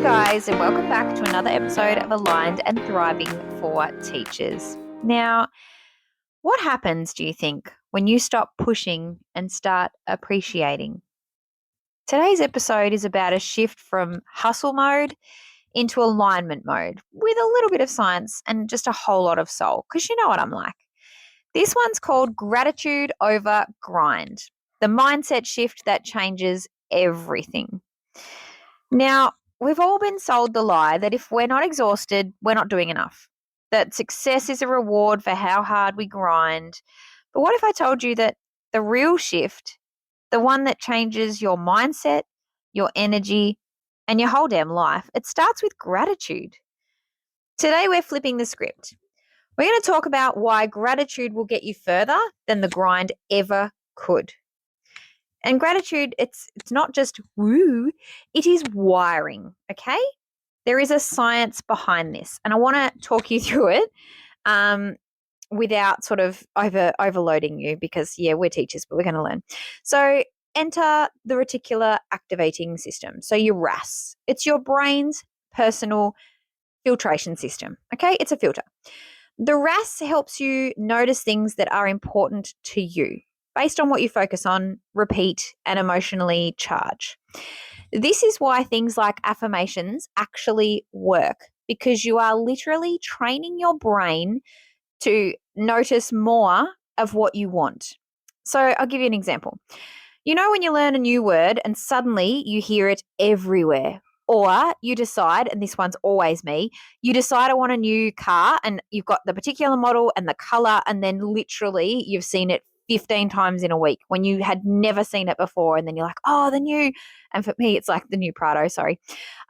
guys, and welcome back to another episode of Aligned and Thriving for Teachers. Now, what happens, do you think, when you stop pushing and start appreciating? Today's episode is about a shift from hustle mode into alignment mode with a little bit of science and just a whole lot of soul, because you know what I'm like. This one's called Gratitude Over Grind, the mindset shift that changes everything. Now, we've all been sold the lie that if we're not exhausted, we're not doing enough, that success is a reward for how hard we grind. But what if I told you that the real shift, the one that changes your mindset, your energy, and your whole damn life, it starts with gratitude? Today, we're flipping the script. We're going to talk about why gratitude will get you further than the grind ever could. And gratitude, it's not just woo, it is wiring, okay? There is a science behind this, and I want to talk you through it without sort of overloading you because, yeah, we're teachers, but we're going to learn. So enter the reticular activating system, so your RAS. It's your brain's personal filtration system, okay? It's a filter. The RAS helps you notice things that are important to you based on what you focus on, repeat, and emotionally charge. This is why things like affirmations actually work, because you are literally training your brain to notice more of what you want. So I'll give you an example. You know when you learn a new word and suddenly you hear it everywhere, or you decide, and this one's always me, you decide I want a new car and you've got the particular model and the color, and then literally you've seen it 15 times in a week when you had never seen it before. And then you're like, oh, the new, and for me, it's like the new Prado, sorry.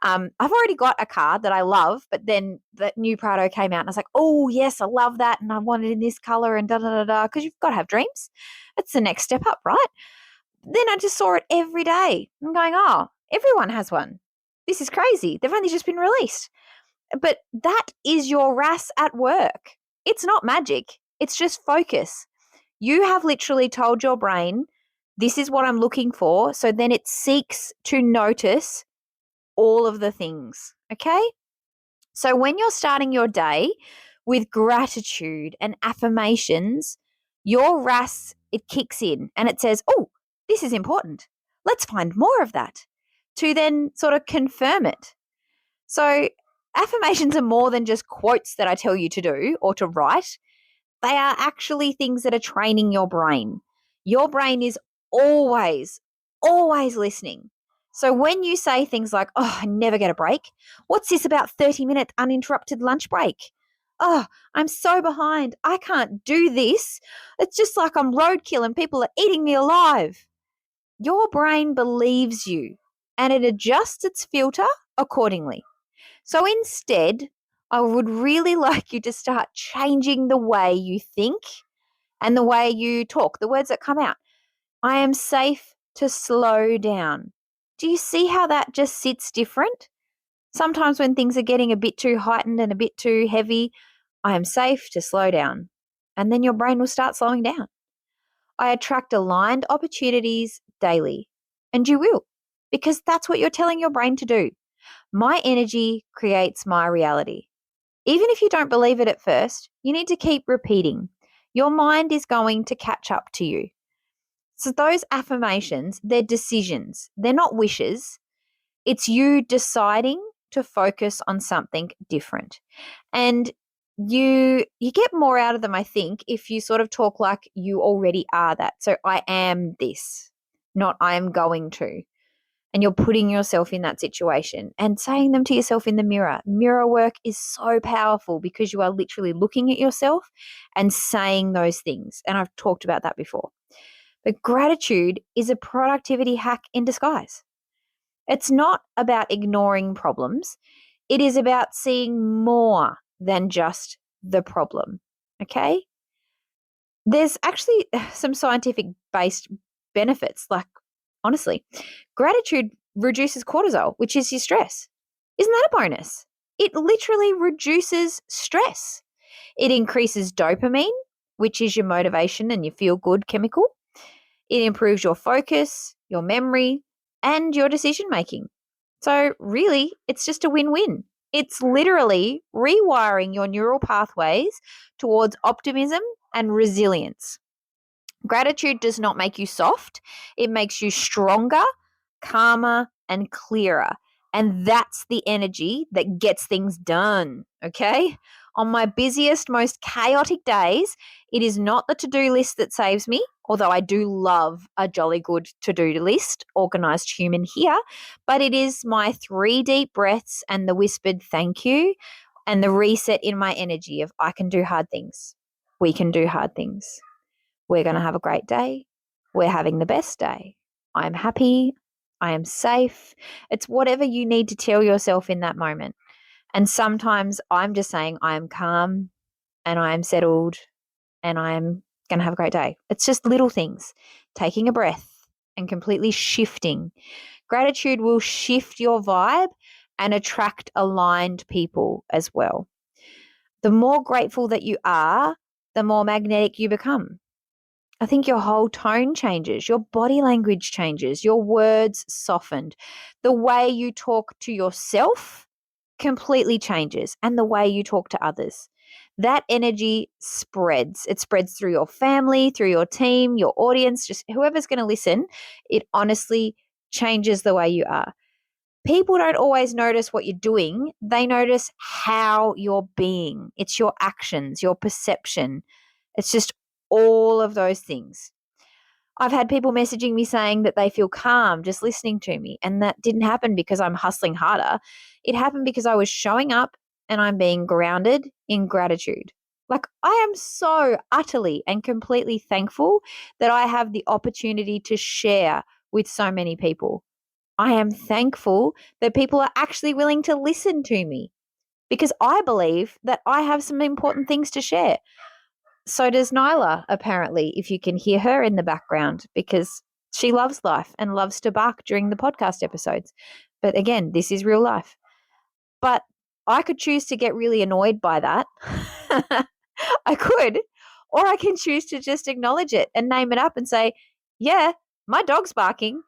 I've already got a car that I love, but then the new Prado came out and I was like, oh, yes, I love that. And I want it in this color and da-da-da-da, because you've got to have dreams. It's the next step up, right? Then I just saw it every day. I'm going, oh, everyone has one. This is crazy. They've only just been released. But that is your RAS at work. It's not magic. It's just focus. You have literally told your brain, this is what I'm looking for. So then it seeks to notice all of the things. Okay? So when you're starting your day with gratitude and affirmations, your RAS, it kicks in and it says, oh, this is important. Let's find more of that, to then sort of confirm it. So affirmations are more than just quotes that I tell you to do or to write. They are actually things that are training your brain. Your brain is always, always listening. So when you say things like, oh, I never get a break. What's this about 30-minute uninterrupted lunch break? Oh, I'm so behind. I can't do this. It's just like I'm roadkill and people are eating me alive. Your brain believes you and it adjusts its filter accordingly. So instead, I would really like you to start changing the way you think and the way you talk, the words that come out. I am safe to slow down. Do you see how that just sits different? Sometimes when things are getting a bit too heightened and a bit too heavy, I am safe to slow down. And then your brain will start slowing down. I attract aligned opportunities daily. And you will, because that's what you're telling your brain to do. My energy creates my reality. Even if you don't believe it at first, you need to keep repeating. Your mind is going to catch up to you. So those affirmations, they're decisions. They're not wishes. It's you deciding to focus on something different. And you get more out of them, I think, if you sort of talk like you already are that. So I am this, not I am going to. And you're putting yourself in that situation and saying them to yourself in the mirror. Mirror work is so powerful because you are literally looking at yourself and saying those things. And I've talked about that before. But gratitude is a productivity hack in disguise. It's not about ignoring problems. It is about seeing more than just the problem. Okay? There's actually some scientific based benefits, like honestly, gratitude reduces cortisol, which is your stress. Isn't that a bonus? It literally reduces stress. It increases dopamine, which is your motivation and your feel-good chemical. It improves your focus, your memory, and your decision making. So, really, it's just a win win. It's literally rewiring your neural pathways towards optimism and resilience. Gratitude does not make you soft, it makes you stronger, calmer, and clearer. And that's the energy that gets things done. Okay. On my busiest, most chaotic days, it is not the to do list that saves me, although I do love a jolly good to do list, organized human here, but it is my 3 deep breaths and the whispered thank you and the reset in my energy of I can do hard things. We can do hard things. We're going to have a great day. We're having the best day. I'm happy. I am safe. It's whatever you need to tell yourself in that moment. And sometimes I'm just saying I am calm and I am settled and I'm going to have a great day. It's just little things, taking a breath and completely shifting. Gratitude will shift your vibe and attract aligned people as well. The more grateful that you are, the more magnetic you become. I think your whole tone changes, your body language changes, your words softened. The way you talk to yourself completely changes, and the way you talk to others. That energy spreads. It spreads through your family, through your team, your audience, just whoever's going to listen. It honestly changes the way you are. People don't always notice what you're doing, they notice how you're being. It's your actions, your perception. It's just all of those things. I've had people messaging me saying that they feel calm just listening to me. And that didn't happen because I'm hustling harder. It happened because I was showing up and I'm being grounded in gratitude. Like, I am so utterly and completely thankful that I have the opportunity to share with so many people. I am thankful that people are actually willing to listen to me because I believe that I have some important things to share. So does Nyla, apparently, if you can hear her in the background, because she loves life and loves to bark during the podcast episodes. But again, this is real life. But I could choose to get really annoyed by that. I could. Or I can choose to just acknowledge it and name it up and say, yeah, my dog's barking,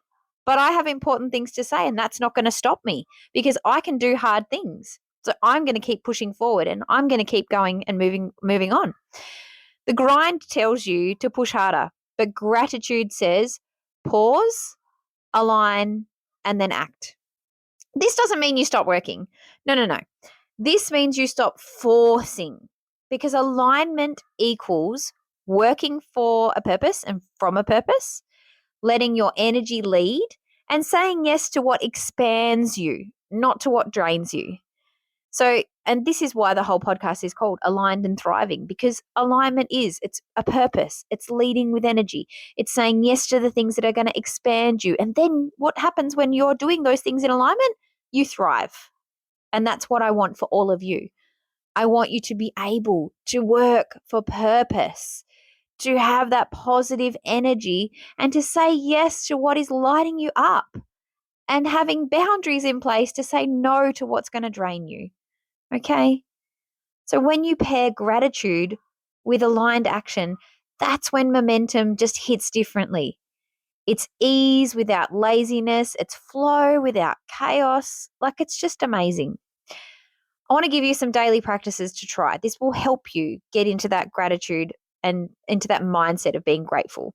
but I have important things to say, and that's not going to stop me because I can do hard things. So I'm going to keep pushing forward and I'm going to keep going and moving on. The grind tells you to push harder, but gratitude says pause, align, and then act. This doesn't mean you stop working. No. This means you stop forcing because alignment equals working for a purpose and from a purpose, letting your energy lead, and saying yes to what expands you, not to what drains you. So, and this is why the whole podcast is called Aligned and Thriving, because alignment it's a purpose. It's leading with energy. It's saying yes to the things that are going to expand you. And then what happens when you're doing those things in alignment? You thrive. And that's what I want for all of you. I want you to be able to work for purpose, to have that positive energy and to say yes to what is lighting you up and having boundaries in place to say no to what's going to drain you. Okay. So when you pair gratitude with aligned action, that's when momentum just hits differently. It's ease without laziness, it's flow without chaos. Like, it's just amazing. I want to give you some daily practices to try. This will help you get into that gratitude and into that mindset of being grateful.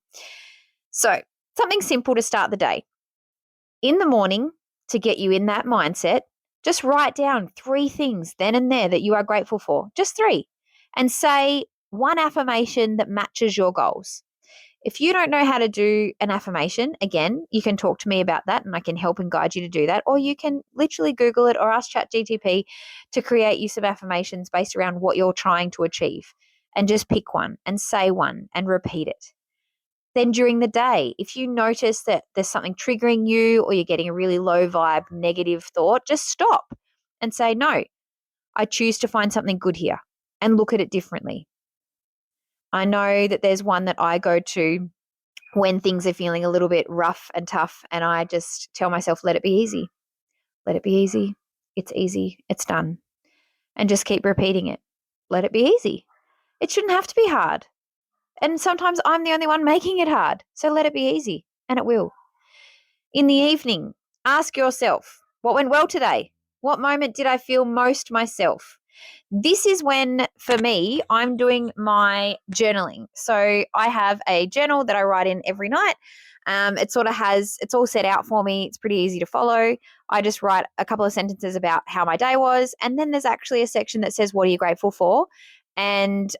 So, something simple to start the day. In the morning, to get you in that mindset, just write down 3 things then and there that you are grateful for, just 3, and say one affirmation that matches your goals. If you don't know how to do an affirmation, again, you can talk to me about that and I can help and guide you to do that. Or you can literally Google it or ask ChatGPT to create you some affirmations based around what you're trying to achieve, and just pick one and say one and repeat it. Then during the day, if you notice that there's something triggering you or you're getting a really low vibe, negative thought, just stop and say, no, I choose to find something good here and look at it differently. I know that there's one that I go to when things are feeling a little bit rough and tough, and I just tell myself, let it be easy. Let it be easy. It's easy. It's done. And just keep repeating it. Let it be easy. It shouldn't have to be hard. And sometimes I'm the only one making it hard. So let it be easy, and it will. In the evening, ask yourself, What went well today? What moment did I feel most myself? This is when, for me, I'm doing my journaling. So I have a journal that I write in every night. It's all set out for me. It's pretty easy to follow. I just write a couple of sentences about how my day was. And then there's actually a section that says, what are you grateful for? And,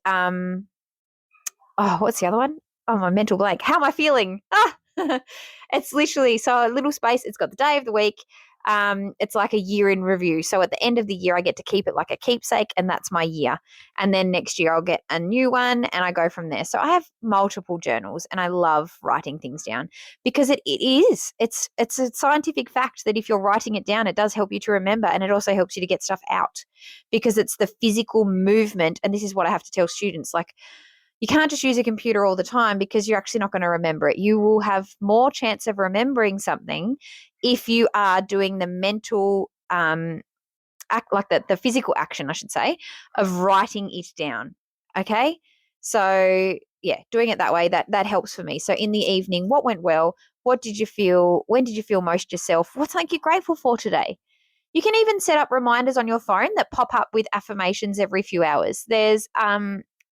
what's the other one? Oh, my mental blank. How am I feeling? It's literally, so a little space. It's got the day of the week. It's like a year in review. So at the end of the year, I get to keep it like a keepsake, and that's my year. And then next year, I'll get a new one, and I go from there. So I have multiple journals, and I love writing things down because it's a scientific fact that if you're writing it down, it does help you to remember, and it also helps you to get stuff out because it's the physical movement. And this is what I have to tell students, like, you can't just use a computer all the time because you're actually not going to remember it. You will have more chance of remembering something if you are doing the mental like the physical action, I should say, of writing it down. Okay. So yeah, doing it that way, that helps for me. So in the evening, what went well? What did you feel? When did you feel most yourself? What's something you're grateful for today? You can even set up reminders on your phone that pop up with affirmations every few hours. There's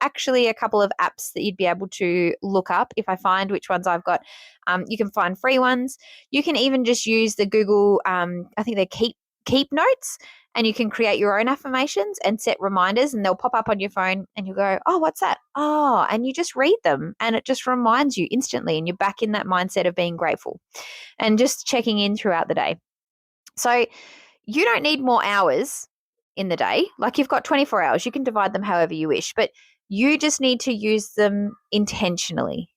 actually a couple of apps that you'd be able to look up. If I find which ones I've got, you can find free ones. You can even just use the Google, I think they're keep notes, and you can create your own affirmations and set reminders, and they'll pop up on your phone, and you go, oh, what's that? Oh, and you just read them, and it just reminds you instantly, and you're back in that mindset of being grateful and just checking in throughout the day. So you don't need more hours in the day. Like, you've got 24 hours. You can divide them however you wish, but you just need to use them intentionally.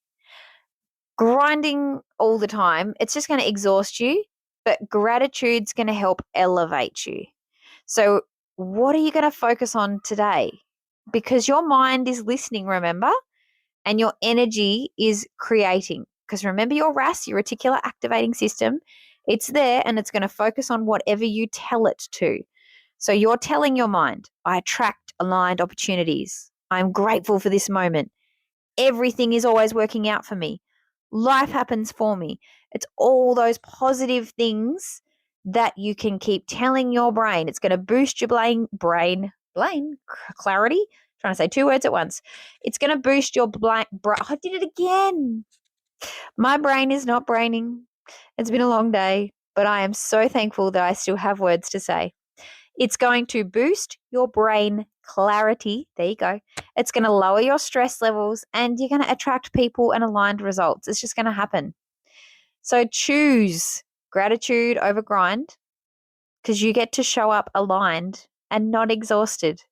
Grinding all the time, it's just going to exhaust you, but gratitude's going to help elevate you. So what are you going to focus on today? Because your mind is listening, remember, and your energy is creating. Because remember, your RAS, your reticular activating system, it's there, and it's going to focus on whatever you tell it to. So you're telling your mind, I attract aligned opportunities. I'm grateful for this moment. Everything is always working out for me. Life happens for me. It's all those positive things that you can keep telling your brain. It's going to boost your brain clarity. Trying to say two words at once. It's going to boost your I did it again. My brain is not braining. It's been a long day, but I am so thankful that I still have words to say. It's going to boost your brain clarity. There you go. It's going to lower your stress levels, and you're going to attract people and aligned results. It's just going to happen. So choose gratitude over grind, because you get to show up aligned and not exhausted.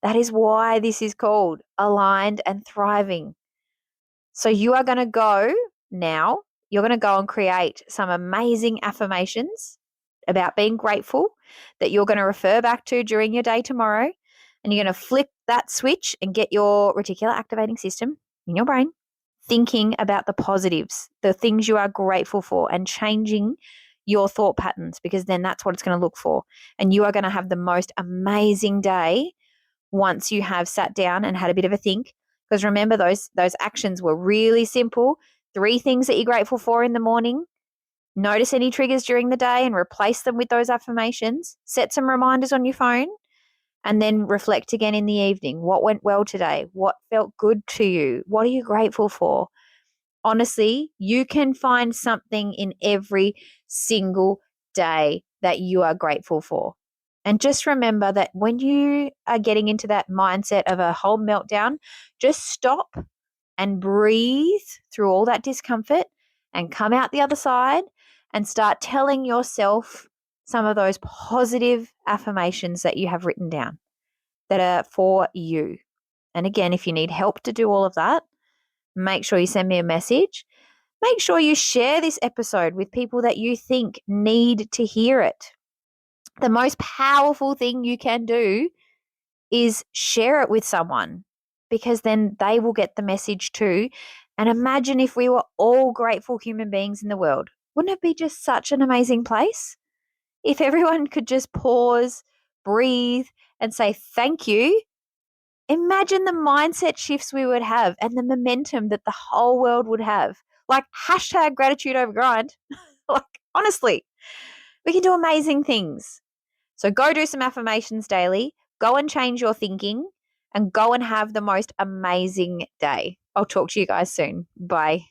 That is why this is called aligned and thriving. So you are going to go now, you're going to go and create some amazing affirmations about being grateful that you're going to refer back to during your day tomorrow. And you're going to flip that switch and get your reticular activating system in your brain thinking about the positives, the things you are grateful for, and changing your thought patterns, because then that's what it's going to look for. And you are going to have the most amazing day once you have sat down and had a bit of a think. Because remember, those actions were really simple. 3 things that you're grateful for in the morning. Notice any triggers during the day and replace them with those affirmations. Set some reminders on your phone, and then reflect again in the evening. What went well today? What felt good to you? What are you grateful for? Honestly, you can find something in every single day that you are grateful for. And just remember that when you are getting into that mindset of a whole meltdown, just stop and breathe through all that discomfort and come out the other side and start telling yourself some of those positive affirmations that you have written down that are for you. And again, if you need help to do all of that, make sure you send me a message. Make sure you share this episode with people that you think need to hear it. The most powerful thing you can do is share it with someone, because then they will get the message too. And imagine if we were all grateful human beings in the world. Wouldn't it be just such an amazing place? If everyone could just pause, breathe, and say thank you. Imagine the mindset shifts we would have and the momentum that the whole world would have. Like, hashtag gratitude over grind. Like, honestly. We can do amazing things. So go do some affirmations daily, go and change your thinking, and go and have the most amazing day. I'll talk to you guys soon. Bye.